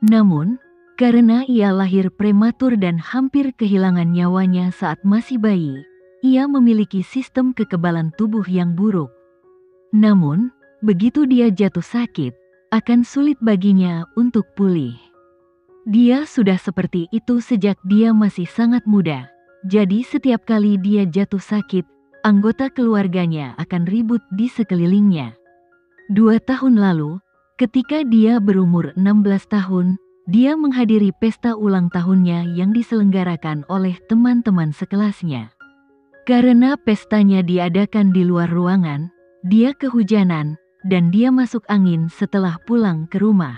Namun, karena ia lahir prematur dan hampir kehilangan nyawanya saat masih bayi, ia memiliki sistem kekebalan tubuh yang buruk. Namun, begitu dia jatuh sakit, akan sulit baginya untuk pulih. Dia sudah seperti itu sejak dia masih sangat muda. Jadi setiap kali dia jatuh sakit, anggota keluarganya akan ribut di sekelilingnya. 2 tahun lalu, ketika dia berumur 16 tahun, dia menghadiri pesta ulang tahunnya yang diselenggarakan oleh teman-teman sekelasnya. Karena pestanya diadakan di luar ruangan, dia kehujanan, dan dia masuk angin setelah pulang ke rumah.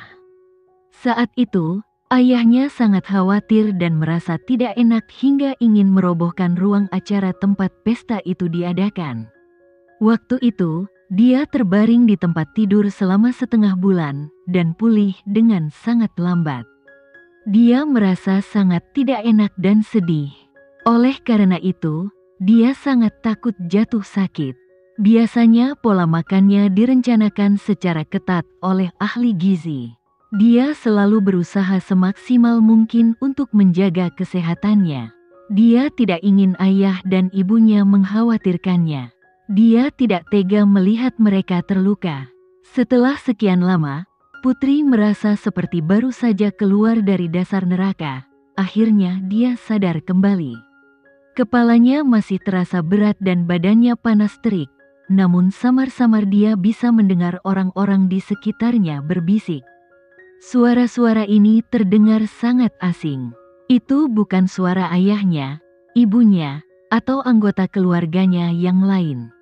Saat itu, ayahnya sangat khawatir dan merasa tidak enak hingga ingin merobohkan ruang acara tempat pesta itu diadakan. Waktu itu, dia terbaring di tempat tidur selama setengah bulan dan pulih dengan sangat lambat. Dia merasa sangat tidak enak dan sedih. Oleh karena itu, dia sangat takut jatuh sakit. Biasanya pola makannya direncanakan secara ketat oleh ahli gizi. Dia selalu berusaha semaksimal mungkin untuk menjaga kesehatannya. Dia tidak ingin ayah dan ibunya mengkhawatirkannya. Dia tidak tega melihat mereka terluka. Setelah sekian lama, Putri merasa seperti baru saja keluar dari dasar neraka. Akhirnya dia sadar kembali. Kepalanya masih terasa berat dan badannya panas terik. Namun samar-samar dia bisa mendengar orang-orang di sekitarnya berbisik. Suara-suara ini terdengar sangat asing. Itu bukan suara ayahnya, ibunya, atau anggota keluarganya yang lain.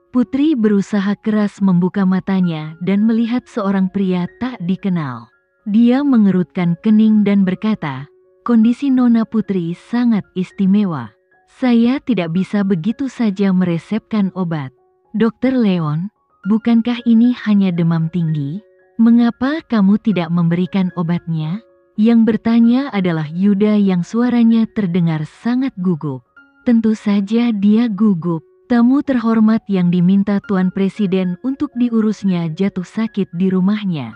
Putri berusaha keras membuka matanya dan melihat seorang pria tak dikenal. Dia mengerutkan kening dan berkata, "Kondisi Nona Putri sangat istimewa. Saya tidak bisa begitu saja meresepkan obat. Dokter Leon, bukankah ini hanya demam tinggi? Mengapa kamu tidak memberikan obatnya?" Yang bertanya adalah Yuda yang suaranya terdengar sangat gugup. Tentu saja dia gugup. Tamu terhormat yang diminta Tuan Presiden untuk diurusnya jatuh sakit di rumahnya.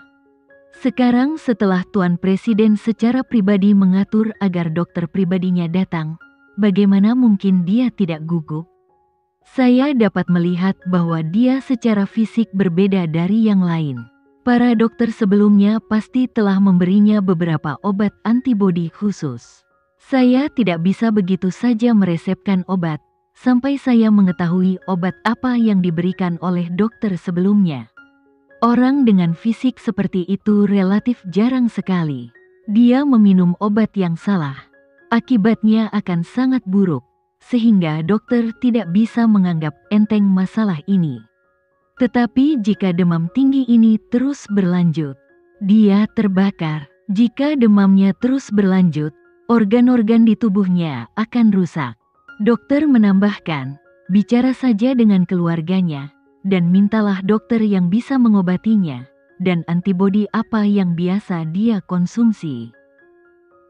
Sekarang setelah Tuan Presiden secara pribadi mengatur agar dokter pribadinya datang, bagaimana mungkin dia tidak gugup? Saya dapat melihat bahwa dia secara fisik berbeda dari yang lain. Para dokter sebelumnya pasti telah memberinya beberapa obat antibodi khusus. Saya tidak bisa begitu saja meresepkan obat, sampai saya mengetahui obat apa yang diberikan oleh dokter sebelumnya. Orang dengan fisik seperti itu relatif jarang sekali. Dia meminum obat yang salah. Akibatnya akan sangat buruk, sehingga dokter tidak bisa menganggap enteng masalah ini. Tetapi jika demam tinggi ini terus berlanjut, dia terbakar. Jika demamnya terus berlanjut, organ-organ di tubuhnya akan rusak. Dokter menambahkan, bicara saja dengan keluarganya, dan mintalah dokter yang bisa mengobatinya, dan antibodi apa yang biasa dia konsumsi.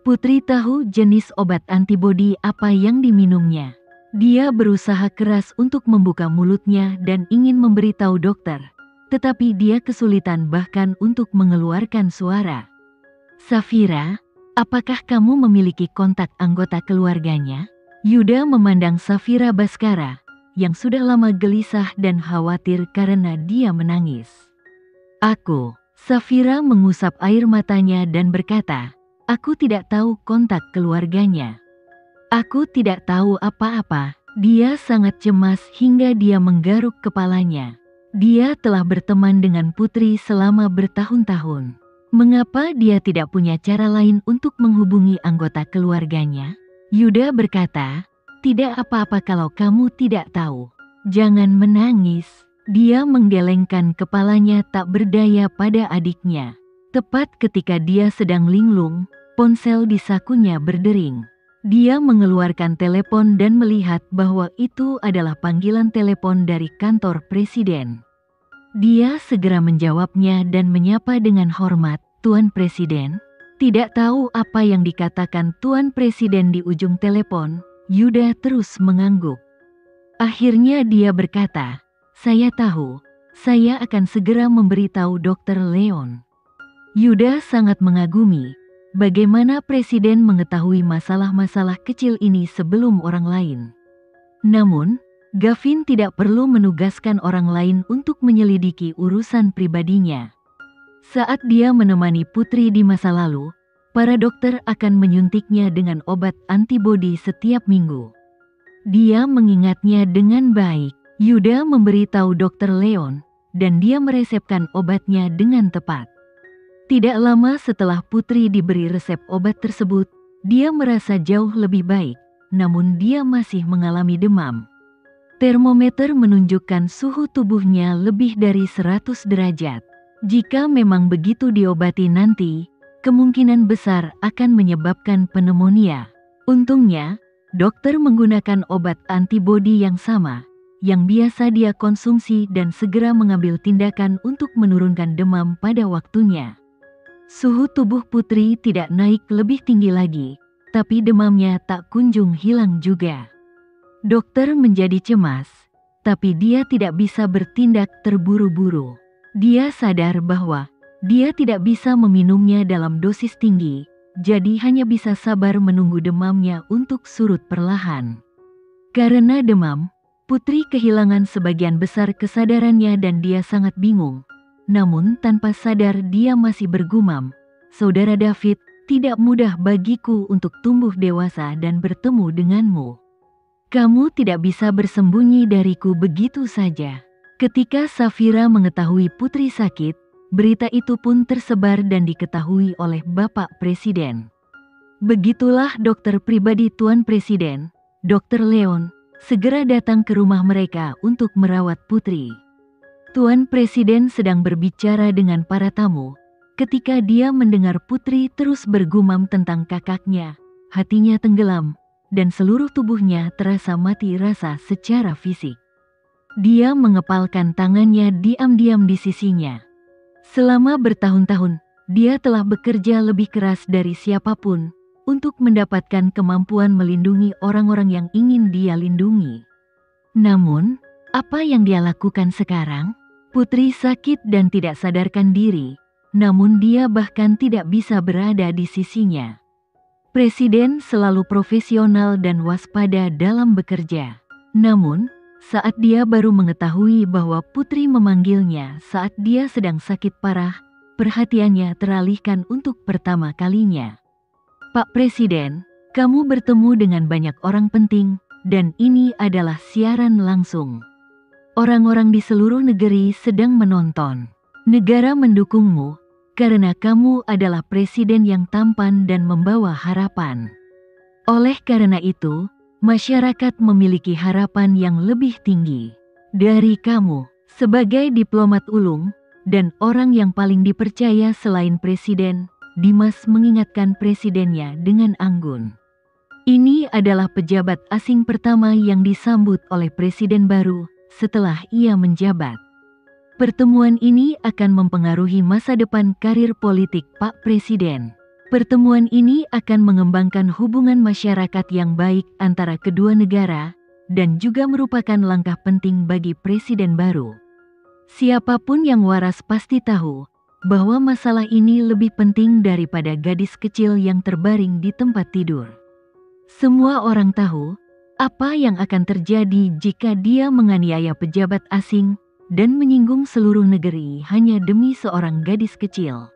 Putri tahu jenis obat antibodi apa yang diminumnya. Dia berusaha keras untuk membuka mulutnya dan ingin memberitahu dokter, tetapi dia kesulitan bahkan untuk mengeluarkan suara. "Safira, apakah kamu memiliki kontak anggota keluarganya?" Yuda memandang Safira Baskara, yang sudah lama gelisah dan khawatir karena dia menangis. "Aku." Safira mengusap air matanya dan berkata, "Aku tidak tahu kontak keluarganya. Aku tidak tahu apa-apa." Dia sangat cemas hingga dia menggaruk kepalanya. Dia telah berteman dengan Putri selama bertahun-tahun. Mengapa dia tidak punya cara lain untuk menghubungi anggota keluarganya? Yuda berkata, "Tidak apa-apa kalau kamu tidak tahu. Jangan menangis." Dia menggelengkan kepalanya tak berdaya pada adiknya. Tepat ketika dia sedang linglung, ponsel di sakunya berdering. Dia mengeluarkan telepon dan melihat bahwa itu adalah panggilan telepon dari kantor presiden. Dia segera menjawabnya dan menyapa dengan hormat, "Tuan Presiden." Tidak tahu apa yang dikatakan Tuan Presiden di ujung telepon, Yuda terus mengangguk. Akhirnya dia berkata, "Saya tahu, saya akan segera memberitahu Dokter Leon." Yuda sangat mengagumi bagaimana presiden mengetahui masalah-masalah kecil ini sebelum orang lain. Namun, Gavin tidak perlu menugaskan orang lain untuk menyelidiki urusan pribadinya. Saat dia menemani putri di masa lalu, para dokter akan menyuntiknya dengan obat antibodi setiap minggu. Dia mengingatnya dengan baik. Yuda memberitahu Dr. Leon, dan dia meresepkan obatnya dengan tepat. Tidak lama setelah putri diberi resep obat tersebut, dia merasa jauh lebih baik, namun dia masih mengalami demam. Termometer menunjukkan suhu tubuhnya lebih dari 100 derajat. Jika memang begitu diobati nanti, kemungkinan besar akan menyebabkan pneumonia. Untungnya, dokter menggunakan obat antibodi yang sama, yang biasa dia konsumsi dan segera mengambil tindakan untuk menurunkan demam pada waktunya. Suhu tubuh putri tidak naik lebih tinggi lagi, tapi demamnya tak kunjung hilang juga. Dokter menjadi cemas, tapi dia tidak bisa bertindak terburu-buru. Dia sadar bahwa dia tidak bisa meminumnya dalam dosis tinggi, jadi hanya bisa sabar menunggu demamnya untuk surut perlahan. Karena demam, putri kehilangan sebagian besar kesadarannya dan dia sangat bingung. Namun tanpa sadar dia masih bergumam, "Saudara David, tidak mudah bagiku untuk tumbuh dewasa dan bertemu denganmu. Kamu tidak bisa bersembunyi dariku begitu saja." Ketika Safira mengetahui putri sakit, berita itu pun tersebar dan diketahui oleh Bapak Presiden. Begitulah dokter pribadi Tuan Presiden, Dr. Leon, segera datang ke rumah mereka untuk merawat putri. Tuan Presiden sedang berbicara dengan para tamu. Ketika dia mendengar putri terus bergumam tentang kakaknya, hatinya tenggelam, dan seluruh tubuhnya terasa mati rasa secara fisik. Dia mengepalkan tangannya diam-diam di sisinya. Selama bertahun-tahun, dia telah bekerja lebih keras dari siapapun untuk mendapatkan kemampuan melindungi orang-orang yang ingin dia lindungi. Namun, apa yang dia lakukan sekarang? Putri sakit dan tidak sadarkan diri, namun dia bahkan tidak bisa berada di sisinya. Presiden selalu profesional dan waspada dalam bekerja. Namun, saat dia baru mengetahui bahwa putri memanggilnya saat dia sedang sakit parah, perhatiannya teralihkan untuk pertama kalinya. "Pak Presiden, kamu bertemu dengan banyak orang penting, dan ini adalah siaran langsung. Orang-orang di seluruh negeri sedang menonton. Negara mendukungmu, karena kamu adalah presiden yang tampan dan membawa harapan. Oleh karena itu, masyarakat memiliki harapan yang lebih tinggi dari kamu sebagai diplomat ulung dan orang yang paling dipercaya selain presiden." Dimas mengingatkan presidennya dengan anggun. Ini adalah pejabat asing pertama yang disambut oleh presiden baru setelah ia menjabat. Pertemuan ini akan mempengaruhi masa depan karir politik Pak Presiden. Pertemuan ini akan mengembangkan hubungan masyarakat yang baik antara kedua negara dan juga merupakan langkah penting bagi presiden baru. Siapapun yang waras pasti tahu bahwa masalah ini lebih penting daripada gadis kecil yang terbaring di tempat tidur. Semua orang tahu apa yang akan terjadi jika dia menganiaya pejabat asing dan menyinggung seluruh negeri hanya demi seorang gadis kecil.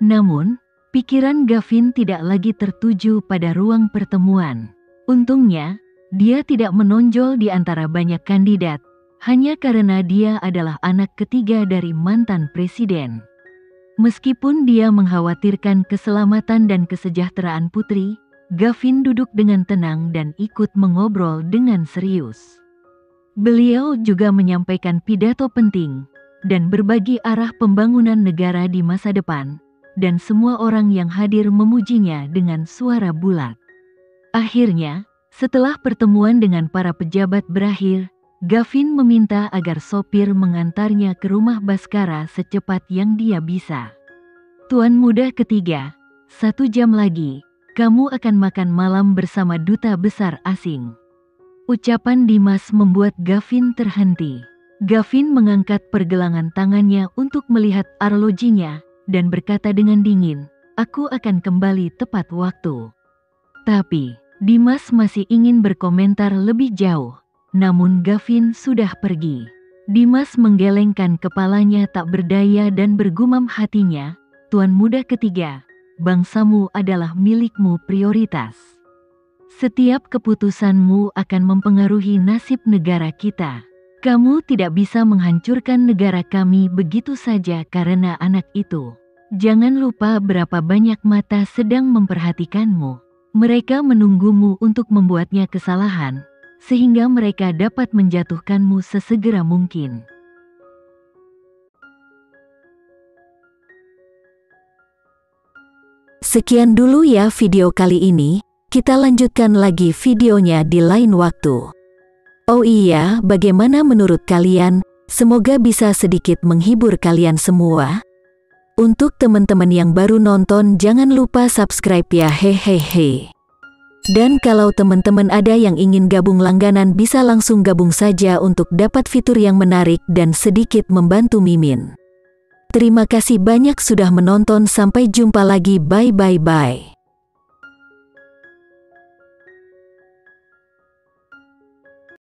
Namun, pikiran Gavin tidak lagi tertuju pada ruang pertemuan. Untungnya, dia tidak menonjol di antara banyak kandidat, hanya karena dia adalah anak ketiga dari mantan presiden. Meskipun dia mengkhawatirkan keselamatan dan kesejahteraan putri, Gavin duduk dengan tenang dan ikut mengobrol dengan serius. Beliau juga menyampaikan pidato penting dan berbagi arah pembangunan negara di masa depan, dan semua orang yang hadir memujinya dengan suara bulat. Akhirnya, setelah pertemuan dengan para pejabat berakhir, Gavin meminta agar sopir mengantarnya ke rumah Baskara secepat yang dia bisa. "Tuan muda ketiga, 1 jam lagi, kamu akan makan malam bersama duta besar asing." Ucapan Dimas membuat Gavin terhenti. Gavin mengangkat pergelangan tangannya untuk melihat arlojinya, dan berkata dengan dingin, "Aku akan kembali tepat waktu." Tapi, Dimas masih ingin berkomentar lebih jauh. Namun Gavin sudah pergi. Dimas menggelengkan kepalanya tak berdaya dan bergumam hatinya, "Tuan muda ketiga, bangsamu adalah milikmu prioritas. Setiap keputusanmu akan mempengaruhi nasib negara kita. Kamu tidak bisa menghancurkan negara kami begitu saja karena anak itu. Jangan lupa berapa banyak mata sedang memperhatikanmu. Mereka menunggumu untuk membuatnya kesalahan, sehingga mereka dapat menjatuhkanmu sesegera mungkin." Sekian dulu ya video kali ini, kita lanjutkan lagi videonya di lain waktu. Oh iya, bagaimana menurut kalian? Semoga bisa sedikit menghibur kalian semua. Untuk teman-teman yang baru nonton, jangan lupa subscribe ya, hehehe. Dan kalau teman-teman ada yang ingin gabung langganan, bisa langsung gabung saja untuk dapat fitur yang menarik dan sedikit membantu Mimin. Terima kasih banyak sudah menonton, sampai jumpa lagi, bye.